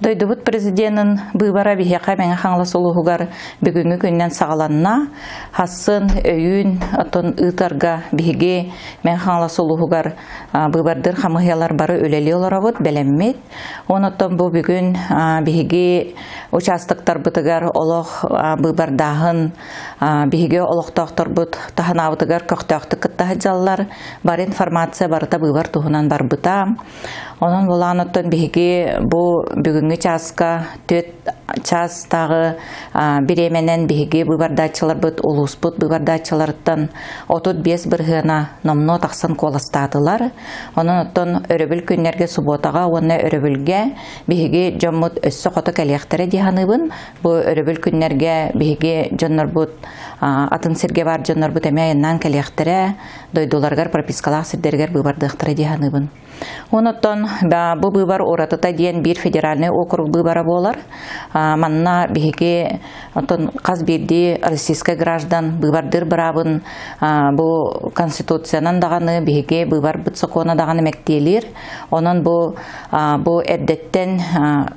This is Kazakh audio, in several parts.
Дойдубут президентын быйбара бихека мен хаңлас улугар бүгүнгү күннен сагаланна хасын өйүн отон ытарга биге мен хаңлас улугар быйбардыр хамыялар бары өлели оларабыт белеммет. Онотон бу бүгүн биге участоктор бытыгар олох быйбардагын биге олохтоктор бут таханабытыгар көктөктү кыттахаллар бар информация барыта быйбар туһунан барбыта. Онон буланаттан биге бу бүгүнгү часка төт час тагы биременен биге быйбардачылар бут улуспут быйбардачылардан 35 биргена номно таксан коластадылар. Онон өрөбүл күннерге субботага онна өрөбүлгө биге жоммут өссө кото келектере диханыбын. Бу өрөбүл күннерге биге жоннорбут атын серге бар жоннорбут эмеяннан келектере дойдуларгар пропискалак сирдергер быйбардыктары диханыбын. Онотон бу быйбар оратыта диен бир федеральный округ быйбара болар. Манна биге отон каз бирди российский граждан быйбардыр барабын бу конституциянан даганы биге быйбар бут закону даганы мектелер. Онон бу эддеттен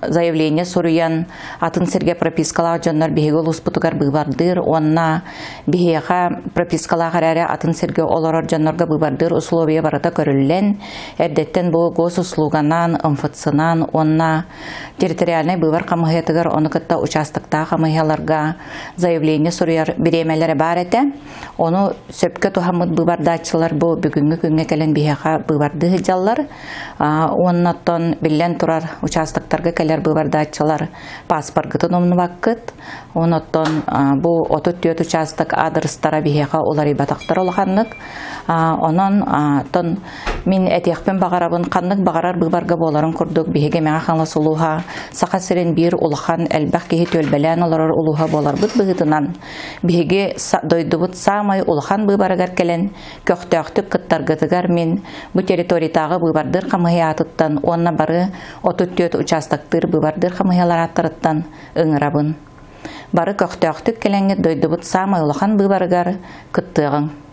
заявление соруян атын серге пропискалак жоннор биге улуспутугар быйбардыр. Онна бигега пропискалак арары атын серге олорор жоннорга быйбардыр условия барата көрүллен. Эддеттен бу госуслуганан, МФЦнан, онна территориальный быйбар камыгетыгар онукытта участокта камыяларга заявление соруяр биремелери бар эте. Ону сөпкө тухамыт быйбардачылар бу бүгүнгү күнгө келен бигега быйбарды жаллар. Оннотон билен турар участоктарга келер быйбардачылар паспортгытын омнубаккыт. Оннотон бу 34 участок адрестара бигега олар ибатактар олганнык. Онон тон мин этекпен багарабын каннык багарар быйбарга боларын курдук биге мага хаңлас улуха сакасырын бир улахан элбак ки төлбелен олар улуха болар бут быгытынан биге дойдубут самай улахан быйбарагар келен көктөктүк кыттаргытыгар мен бу территориядагы быйбардыр камыяттан онна бары 34 участоктыр быйбардыр камыялар аттырыттан ыңырабын бары көктөктүк келенге дойдубут самай улахан быйбарагар кыттыгын